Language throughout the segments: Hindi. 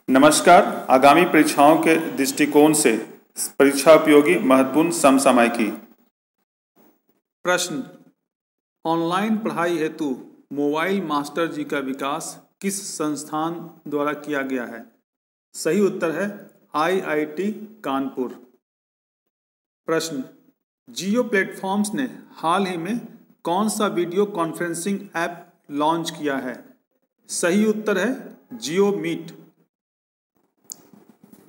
नमस्कार। आगामी परीक्षाओं के दृष्टिकोण से परीक्षा उपयोगी महत्वपूर्ण समसामयिकी। प्रश्न, ऑनलाइन पढ़ाई हेतु मोबाइल मास्टर जी का विकास किस संस्थान द्वारा किया गया है? सही उत्तर है IIT कानपुर। प्रश्न, जियो प्लेटफॉर्म्स ने हाल ही में कौन सा वीडियो कॉन्फ्रेंसिंग ऐप लॉन्च किया है? सही उत्तर है जियो मीट।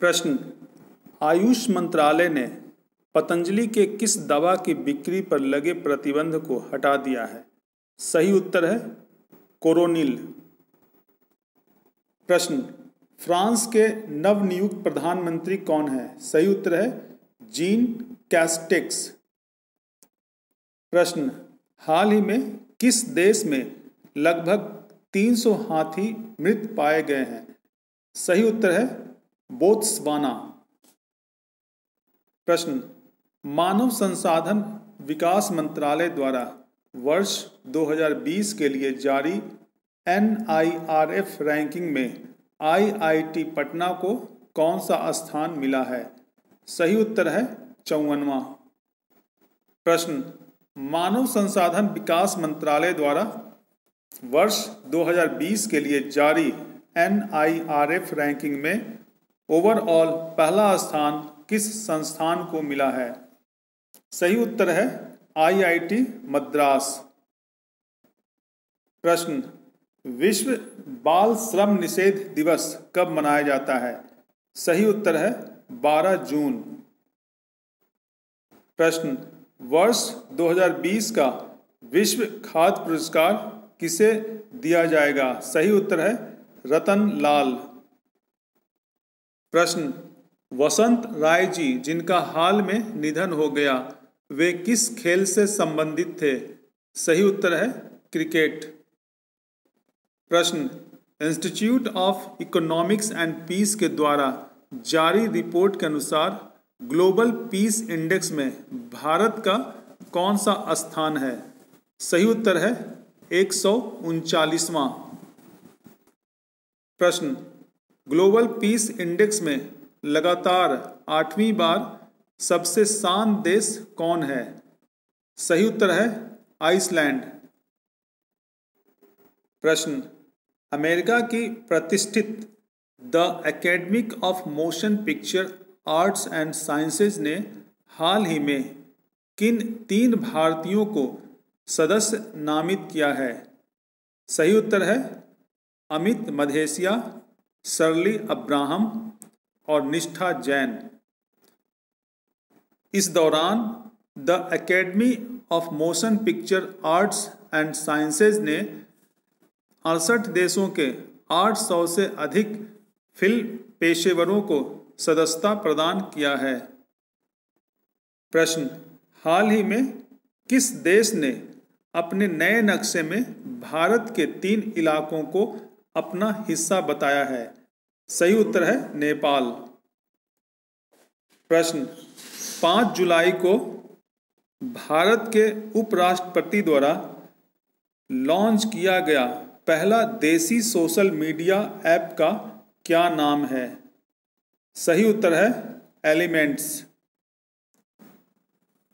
प्रश्न, आयुष मंत्रालय ने पतंजलि के किस दवा की बिक्री पर लगे प्रतिबंध को हटा दिया है? सही उत्तर है कोरोनिल। प्रश्न, फ्रांस के नवनियुक्त प्रधानमंत्री कौन है? सही उत्तर है जीन कैस्टेक्स। प्रश्न, हाल ही में किस देश में लगभग 300 हाथी मृत पाए गए हैं? सही उत्तर है बोत्सवाना। प्रश्न, मानव संसाधन विकास मंत्रालय द्वारा वर्ष 2020 के लिए जारी NIRF रैंकिंग में IIT पटना को कौन सा स्थान मिला है? सही उत्तर है 54वां। प्रश्न, मानव संसाधन विकास मंत्रालय द्वारा वर्ष 2020 के लिए जारी NIRF रैंकिंग में ओवरऑल पहला स्थान किस संस्थान को मिला है? सही उत्तर है IIT मद्रास। प्रश्न, विश्व बाल श्रम निषेध दिवस कब मनाया जाता है? सही उत्तर है 12 जून। प्रश्न, वर्ष 2020 का विश्व खाद्य पुरस्कार किसे दिया जाएगा? सही उत्तर है रतन लाल। प्रश्न, वसंत राय जी जिनका हाल में निधन हो गया, वे किस खेल से संबंधित थे? सही उत्तर है क्रिकेट। प्रश्न, institute of economics and peace के द्वारा जारी रिपोर्ट के अनुसार ग्लोबल पीस इंडेक्स में भारत का कौन सा स्थान है? सही उत्तर है 139वां। प्रश्न, ग्लोबल पीस इंडेक्स में लगातार 8वीं बार सबसे शांत देश कौन है? सही उत्तर है आइसलैंड। प्रश्न, अमेरिका की प्रतिष्ठित the academy of motion picture arts and sciences ने हाल ही में किन 3 भारतीयों को सदस्य नामित किया है? सही उत्तर है अमित मधेसिया, शर्ली अब्राहम और निष्ठा जैन। इस दौरान the academy of motion picture arts and sciences ने 68 देशों के 800 से अधिक फिल्म पेशेवरों को सदस्यता प्रदान किया है। प्रश्न, हाल ही में किस देश ने अपने नए नक्शे में भारत के 3 इलाकों को अपना हिस्सा बताया है? सही उत्तर है नेपाल। प्रश्न, 5 जुलाई को भारत के उपराष्ट्रपति द्वारा लॉन्च किया गया पहला देसी सोशल मीडिया ऐप का क्या नाम है? सही उत्तर है एलिमेंट्स।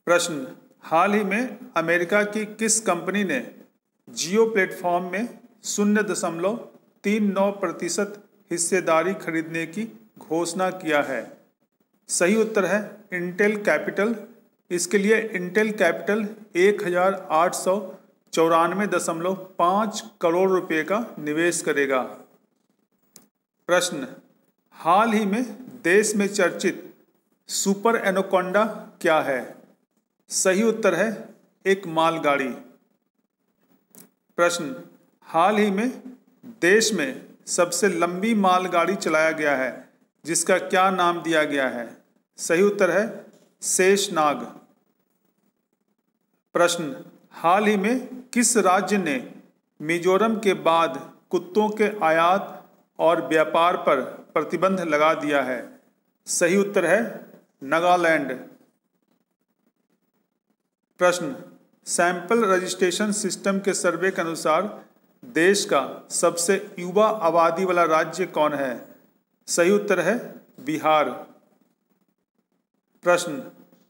प्रश्न, हाल ही में अमेरिका की किस कंपनी ने जियो प्लेटफॉर्म में 0.39% हिस्सेदारी खरीदने की घोषणा किया है? सही उत्तर है इंटेल कैपिटल। इसके लिए इंटेल कैपिटल 1894.5 करोड़ रुपए का निवेश करेगा। प्रश्न, हाल ही में देश में चर्चित सुपर एनाकोंडा क्या है? सही उत्तर है एक मालगाड़ी। प्रश्न, हाल ही में देश में सबसे लंबी मालगाड़ी चलाया गया है जिसका क्या नाम दिया गया है? सही उत्तर है शेषनाग। प्रश्न, हाल ही में किस राज्य ने मिजोरम के बाद कुत्तों के आयात और व्यापार पर प्रतिबंध लगा दिया है? सही उत्तर है नागालैंड। प्रश्न, सैंपल रजिस्ट्रेशन सिस्टम के सर्वे के अनुसार देश का सबसे युवा आबादी वाला राज्य कौन है? सही उत्तर है बिहार। प्रश्न,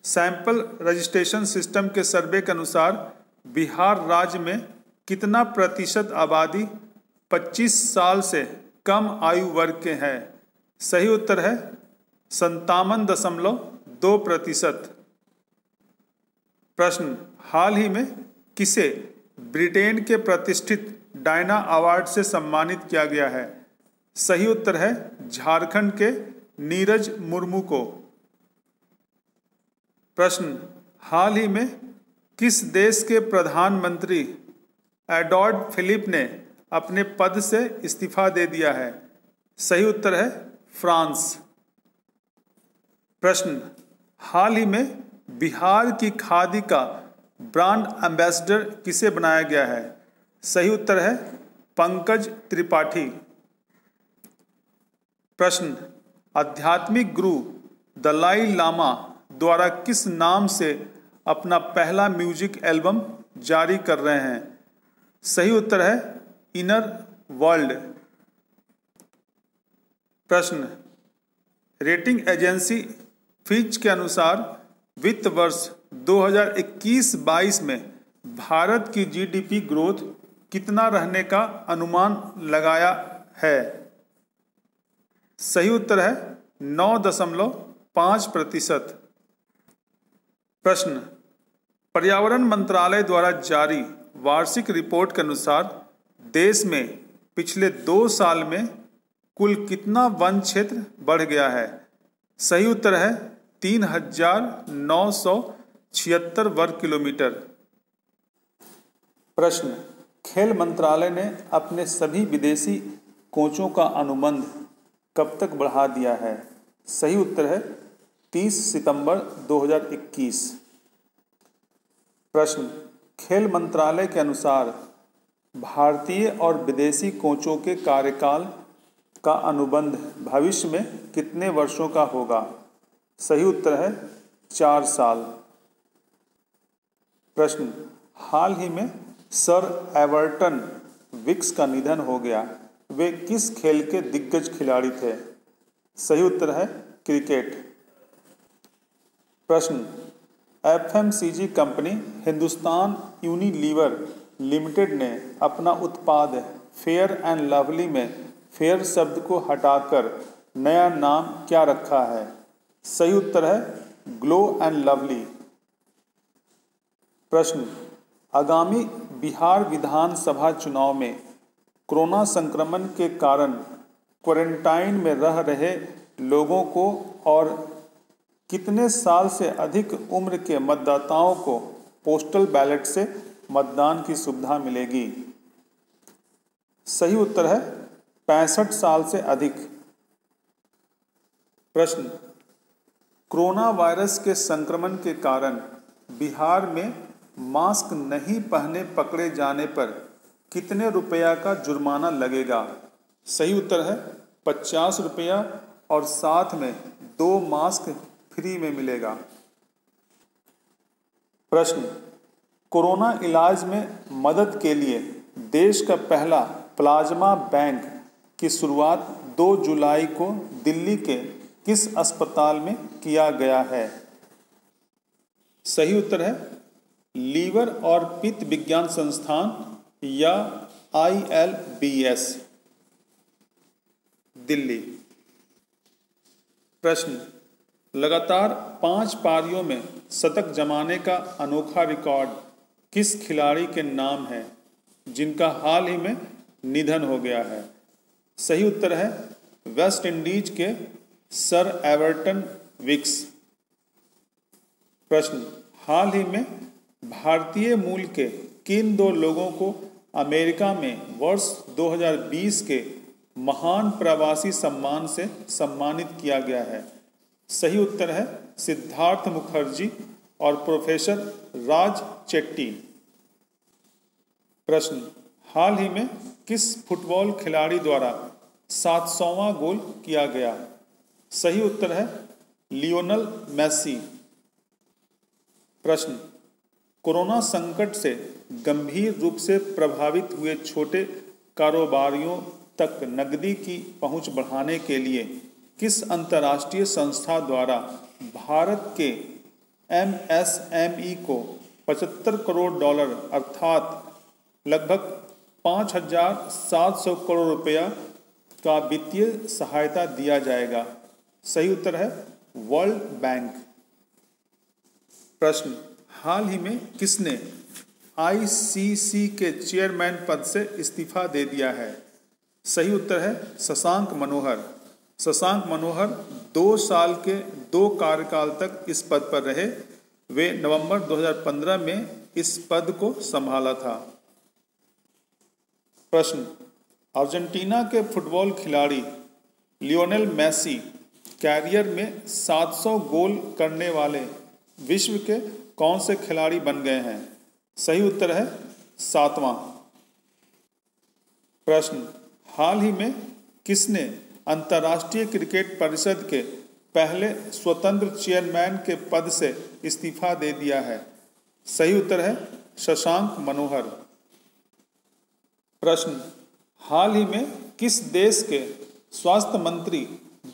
सैंपल रजिस्ट्रेशन सिस्टम के सर्वे के अनुसार बिहार राज्य में कितना प्रतिशत आबादी 25 साल से कम आयु वर्ग के हैं? सही उत्तर है 57.2%। प्रश्न, हाल ही में किसे ब्रिटेन के प्रतिष्ठित डायना अवार्ड से सम्मानित किया गया है? सही उत्तर है झारखंड के नीरज मुर्मू को। प्रश्न, हाल ही में किस देश के प्रधानमंत्री एडवर्ड फिलिप ने अपने पद से इस्तीफा दे दिया है? सही उत्तर है फ्रांस। प्रश्न, हाल ही में बिहार की खादी का ब्रांड एम्बेसडर किसे बनाया गया है? सही उत्तर है पंकज त्रिपाठी। प्रश्न, आध्यात्मिक गुरु दलाई लामा द्वारा किस नाम से अपना पहला म्यूजिक एल्बम जारी कर रहे हैं? सही उत्तर है इनर वर्ल्ड। प्रश्न, रेटिंग एजेंसी फिच के अनुसार वित्त वर्ष 2021-22 में भारत की जीडीपी ग्रोथ कितना रहने का अनुमान लगाया है? सही उत्तर है 9.5%। प्रश्न, पर्यावरण मंत्रालय द्वारा जारी वार्षिक रिपोर्ट के अनुसार देश में पिछले 2 साल में कुल कितना वन क्षेत्र बढ़ गया है? सही उत्तर है 3,976 वर्ग किलोमीटर। प्रश्न, खेल मंत्रालय ने अपने सभी विदेशी कोचों का अनुबंध कब तक बढ़ा दिया है? सही उत्तर है 30 सितंबर 2021। प्रश्न, खेल मंत्रालय के अनुसार भारतीय और विदेशी कोचों के कार्यकाल का अनुबंध भविष्य में कितने वर्षों का होगा? सही उत्तर है 4 साल। प्रश्न, हाल ही में सर एवर्टन विक्स का निधन हो गया, वे किस खेल के दिग्गज खिलाड़ी थे? सही उत्तर है क्रिकेट। प्रश्न, FMCG company Hindustan Unilever limited ने अपना उत्पाद फेयर एंड लवली में फेयर शब्द को हटाकर नया नाम क्या रखा है? सही उत्तर है ग्लो एंड लवली। प्रश्न, आगामी बिहार विधानसभा चुनाव में कोरोना संक्रमण के कारण क्वारंटाइन में रह रहे लोगों को और कितने साल से अधिक उम्र के मतदाताओं को पोस्टल बैलेट से मतदान की सुविधा मिलेगी? सही उत्तर है 65 साल से अधिक। प्रश्न, कोरोना वायरस के संक्रमण के कारण बिहार में मास्क नहीं पहने पकड़े जाने पर कितने रुपया का जुर्माना लगेगा? सही उत्तर है 50 रुपया और साथ में 2 मास्क फ्री में मिलेगा। प्रश्न, कोरोना इलाज में मदद के लिए देश का पहला प्लाज्मा बैंक की शुरुआत 2 जुलाई को दिल्ली के किस अस्पताल में किया गया है? सही उत्तर है लीवर और पित्त विज्ञान संस्थान या ILBS, दिल्ली। प्रश्न, लगातार 5 पारियों में शतक जमाने का अनोखा रिकॉर्ड किस खिलाड़ी के नाम है जिनका हाल ही में निधन हो गया है? सही उत्तर है वेस्ट इंडीज के सर एवर्टन विक्स। प्रश्न, हाल ही में भारतीय मूल के किन 2 लोगों को अमेरिका में वर्ष 2020 के महान प्रवासी सम्मान से सम्मानित किया गया है? सही उत्तर है सिद्धार्थ मुखर्जी और प्रोफेसर राज चेट्टी। प्रश्न, हाल ही में किस फुटबॉल खिलाड़ी द्वारा 700वां गोल किया गया? सही उत्तर है लियोनल मेसी। प्रश्न, कोरोना संकट से गंभीर रूप से प्रभावित हुए छोटे कारोबारियों तक नकदी की पहुंच बढ़ाने के लिए किस अंतर्राष्ट्रीय संस्था द्वारा भारत के MSME को 75 करोड़ डॉलर अर्थात लगभग 5,700 करोड़ रुपया का वित्तीय सहायता दिया जाएगा? सही उत्तर है वर्ल्ड बैंक। प्रश्न, हाल ही में किसने ICC के चेयरमैन पद से इस्तीफा दे दिया है? सही उत्तर है शशांक मनोहर। शशांक मनोहर 2 साल के 2 कार्यकाल तक इस पद पर रहे। वे नवंबर 2015 में इस पद को संभाला था। प्रश्न, अर्जेंटीना के फुटबॉल खिलाड़ी लियोनेल मेसी कैरियर में 700 गोल करने वाले विश्व के कौन से खिलाड़ी बन गए हैं? सही उत्तर है 7वां। प्रश्न, हाल ही में किसने अंतर्राष्ट्रीय क्रिकेट परिषद के पहले स्वतंत्र चेयरमैन के पद से इस्तीफा दे दिया है? सही उत्तर है शशांक मनोहर। प्रश्न, हाल ही में किस देश के स्वास्थ्य मंत्री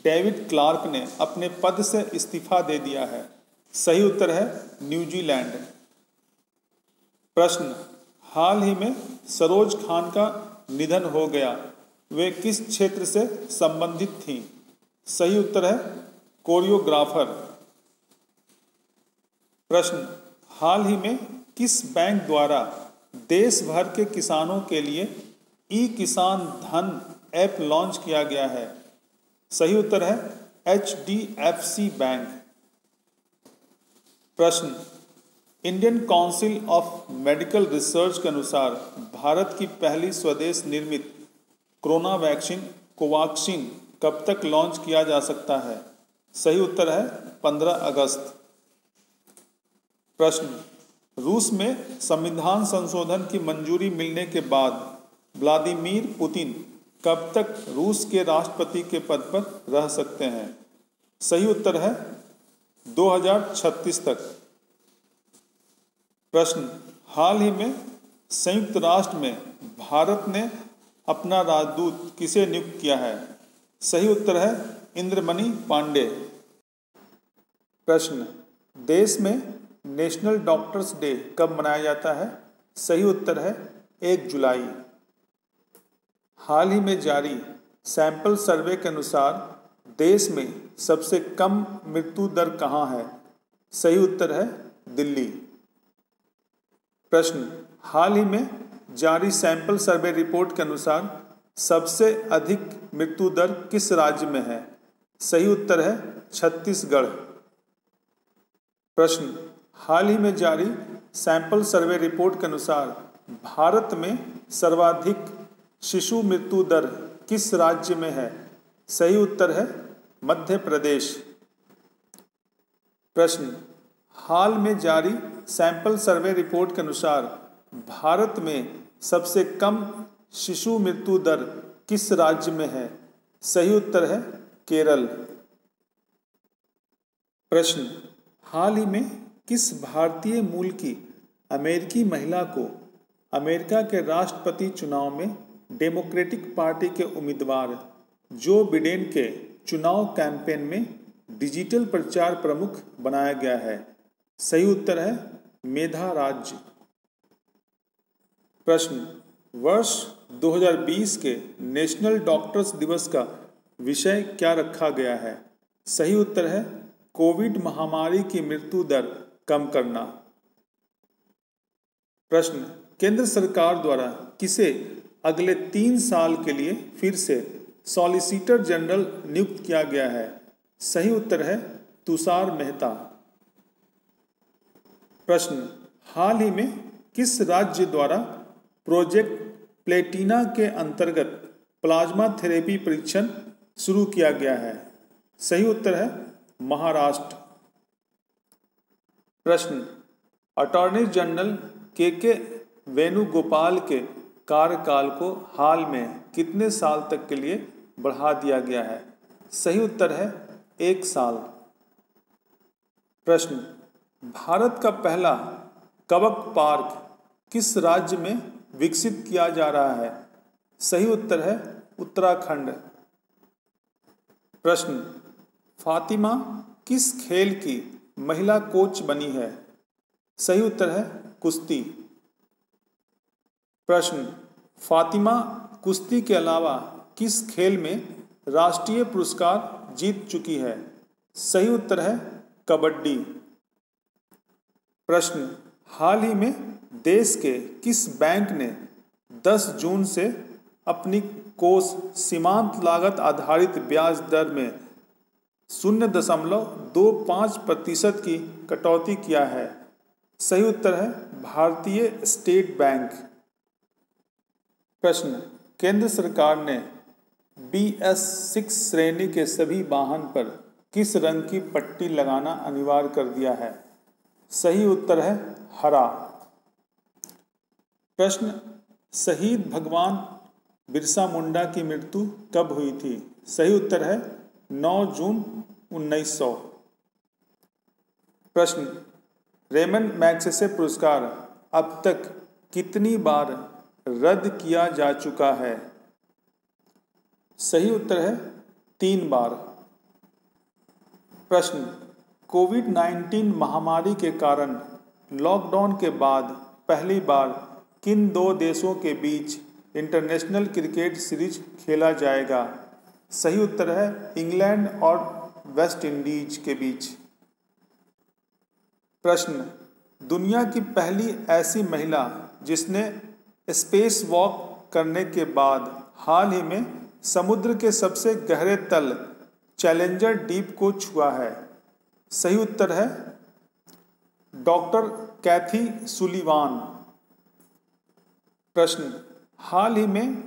डेविड क्लार्क ने अपने पद से इस्तीफा दे दिया है? सही उत्तर है न्यूजीलैंड। प्रश्न, हाल ही में सरोज खान का निधन हो गया। वे किस क्षेत्र से संबंधित थीं? सही उत्तर है कोरियोग्राफर। प्रश्न, हाल ही में किस बैंक द्वारा देश भर के किसानों के लिए ई-किसान धन ऐप लॉन्च किया गया है? सही उत्तर है HDFC बैंक। प्रश्न, Indian council of medical research के अनुसार भारत की पहली स्वदेश निर्मित कोरोना वैक्सीन कोवैक्सीन कब तक लॉन्च किया जा सकता है? सही उत्तर है 15 अगस्त। प्रश्न, रूस में संविधान संशोधन की मंजूरी मिलने के बाद व्लादिमीर पुतिन कब तक रूस के राष्ट्रपति के पद पर रह सकते हैं? सही उत्तर है 2036 तक। प्रश्न, हाल ही में संयुक्त राष्ट्र में भारत ने अपना राजदूत किसे नियुक्त किया है? सही उत्तर है इंद्रमणि पांडे। प्रश्न, देश में नेशनल डॉक्टर्स डे कब मनाया जाता है? सही उत्तर है 1 जुलाई। हाल ही में जारी सैंपल सर्वे के अनुसार देश में सबसे कम मृत्यु दर कहाँ है? सही उत्तर है दिल्ली। प्रश्न, हाल ही में जारी सैंपल सर्वे रिपोर्ट के अनुसार सबसे अधिक मृत्यु दर किस राज्य में है? सही उत्तर है छत्तीसगढ़। प्रश्न, हाल ही में जारी सैंपल सर्वे रिपोर्ट के अनुसार भारत में सर्वाधिक शिशु मृत्यु दर किस राज्य में है? सही उत्तर है मध्य प्रदेश। प्रश्न, हाल में जारी सैंपल सर्वे रिपोर्ट के अनुसार भारत में सबसे कम शिशु मृत्यु दर किस राज्य में है? सही उत्तर है केरल। प्रश्न, हाल ही में किस भारतीय मूल की अमेरिकी महिला को अमेरिका के राष्ट्रपति चुनाव में डेमोक्रेटिक पार्टी के उम्मीदवार जो बिडेन के चुनाव कैंपेन में डिजिटल प्रचार प्रमुख बनाया गया है? सही उत्तर है मेधा राज्य। प्रश्न, वर्ष 2020 के नेशनल डॉक्टर्स दिवस का विषय क्या रखा गया है? सही उत्तर है कोविड महामारी की मृत्यु दर कम करना। प्रश्न, केंद्र सरकार द्वारा किसे अगले 3 साल के लिए फिर से सॉलिसिटर जनरल नियुक्त किया गया है? सही उत्तर है तुषार मेहता। प्रश्न, हाल ही में किस राज्य द्वारा प्रोजेक्ट प्लेटिना के अंतर्गत प्लाज्मा थेरेपी परीक्षण शुरू किया गया है? सही उत्तर है महाराष्ट्र। प्रश्न, अटॉर्नी जनरल के वेणुगोपाल के कार्यकाल को हाल में कितने साल तक के लिए बढ़ा दिया गया है? सही उत्तर है 1 साल। प्रश्न, भारत का पहला कबक पार्क किस राज्य में विकसित किया जा रहा है? सही उत्तर है उत्तराखंड। प्रश्न, फातिमा किस खेल की महिला कोच बनी है? सही उत्तर है कुश्ती। प्रश्न, फातिमा कुश्ती के अलावा किस खेल में राष्ट्रीय पुरस्कार जीत चुकी है? सही उत्तर है कबड्डी। प्रश्न, हाल ही में देश के किस बैंक ने 10 जून से अपनी कोष सीमांत लागत आधारित ब्याज दर में 0.25% की कटौती किया है? सही उत्तर है भारतीय स्टेट बैंक। प्रश्न, केंद्र सरकार ने BS6 श्रेणी के सभी वाहन पर किस रंग की पट्टी लगाना अनिवार्य कर दिया है? सही उत्तर है हरा। प्रश्न, शहीद भगवान बिरसा मुंडा की मृत्यु कब हुई थी? सही उत्तर है 9 जून 1900। प्रश्न, रेमन मैग्सेसे पुरस्कार अब तक कितनी बार रद्द किया जा चुका है? सही उत्तर है 3 बार। प्रश्न, कोविड-19 महामारी के कारण लॉकडाउन के बाद पहली बार किन 2 देशों के बीच इंटरनेशनल क्रिकेट सीरीज खेला जाएगा? सही उत्तर है इंग्लैंड और वेस्ट इंडीज के बीच। प्रश्न, दुनिया की पहली ऐसी महिला जिसने स्पेस वॉक करने के बाद हाल ही में समुद्र के सबसे गहरे तल चैलेंजर डीप को छुआ है? सही उत्तर है डॉक्टर कैथी सुलिवान। प्रश्न, हाल ही में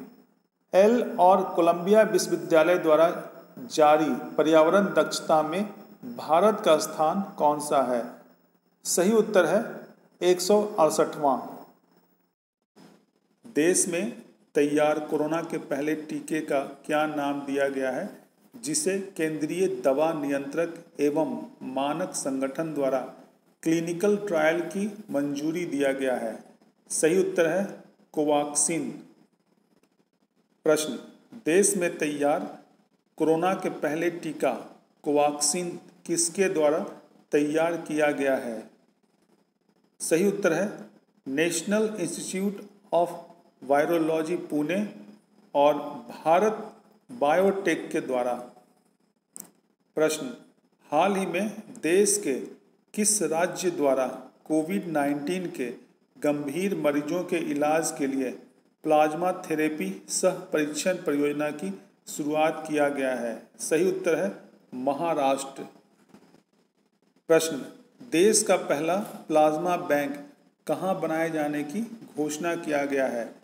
एल और कोलंबिया विश्वविद्यालय द्वारा जारी पर्यावरण दक्षता में भारत का स्थान कौन सा है? सही उत्तर है 168वां। देश में तैयार कोरोना के पहले टीके का क्या नाम दिया गया है जिसे केंद्रीय दवा नियंत्रक एवं मानक संगठन द्वारा क्लिनिकल ट्रायल की मंजूरी दिया गया है? सही उत्तर है कोवैक्सीन। प्रश्न, देश में तैयार कोरोना के पहले टीका कोवैक्सीन किसके द्वारा तैयार किया गया है? सही उत्तर है national institute of virology Pune और भारत बायोटेक के द्वारा। प्रश्न, हाल ही में देश के किस राज्य द्वारा कोविड-19 के गंभीर मरीजों के इलाज के लिए प्लाज्मा थेरेपी सह परीक्षण परियोजना की शुरुआत किया गया है? सही उत्तर है महाराष्ट्र। प्रश्न, देश का पहला प्लाज्मा बैंक कहाँ बनाए जाने की घोषणा किया गया है?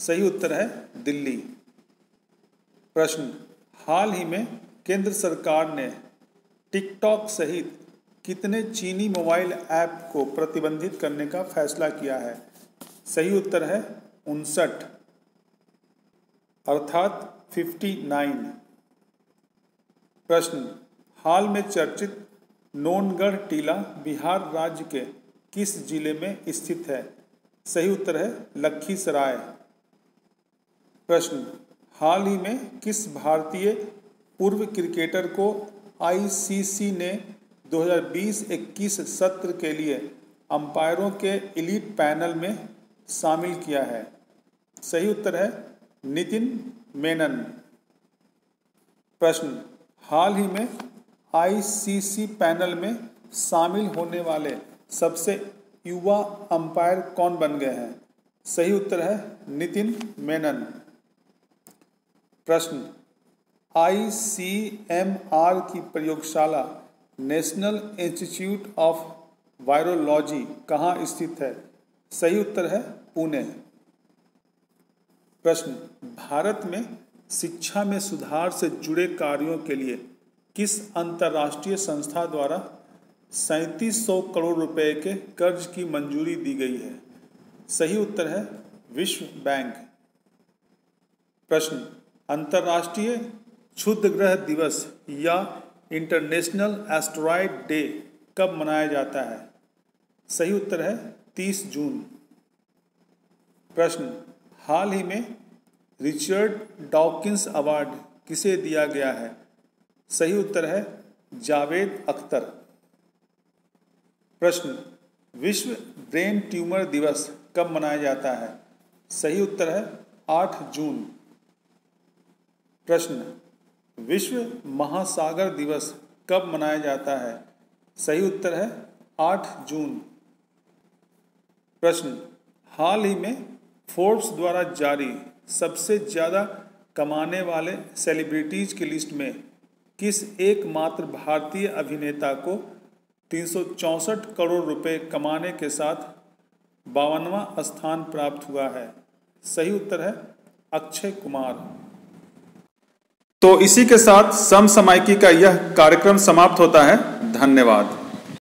सही उत्तर है दिल्ली। प्रश्न, हाल ही में केंद्र सरकार ने टिकटॉक सहित कितने चीनी मोबाइल ऐप को प्रतिबंधित करने का फैसला किया है? सही उत्तर है 59 अर्थात 59। प्रश्न, हाल में चर्चित नोनगढ़ टीला बिहार राज्य के किस जिले में स्थित है? सही उत्तर है लखीसराय। प्रश्न, हाल ही में किस भारतीय पूर्व क्रिकेटर को ICC ने 2020-21 सत्र के लिए अंपायरों के एलीट पैनल में शामिल किया है? सही उत्तर है नितिन मेनन। प्रश्न, हाल ही में ICC पैनल में शामिल होने वाले सबसे युवा अंपायर कौन बन गए हैं? सही उत्तर है नितिन मेनन। प्रश्न, ICMR की प्रयोगशाला नेशनल इंस्टीट्यूट ऑफ वायरोलॉजी कहाँ स्थित है? सही उत्तर है पुणे। प्रश्न, भारत में शिक्षा में सुधार से जुड़े कार्यों के लिए किस अंतर्राष्ट्रीय संस्था द्वारा 3700 करोड़ रुपए के कर्ज की मंजूरी दी गई है? सही उत्तर है विश्व बैंक। प्रश्न, अंतर्राष्ट्रीय क्षुद्रग्रह दिवस या इंटरनेशनल एस्टेरॉयड डे कब मनाया जाता है? सही उत्तर है 30 जून। प्रश्न, हाल ही में रिचर्ड डॉकिंस अवार्ड किसे दिया गया है? सही उत्तर है जावेद अख्तर। प्रश्न, विश्व ब्रेन ट्यूमर दिवस कब मनाया जाता है? सही उत्तर है 8 जून। प्रश्न, विश्व महासागर दिवस कब मनाया जाता है? सही उत्तर है 8 जून। प्रश्न, हाल ही में फोर्ब्स द्वारा जारी सबसे ज़्यादा कमाने वाले सेलिब्रिटीज की लिस्ट में किस एकमात्र भारतीय अभिनेता को 364 करोड़ रुपए कमाने के साथ 52वां स्थान प्राप्त हुआ है? सही उत्तर है अक्षय कुमार। तो इसी के साथ समसामयिकी का यह कार्यक्रम समाप्त होता है। धन्यवाद।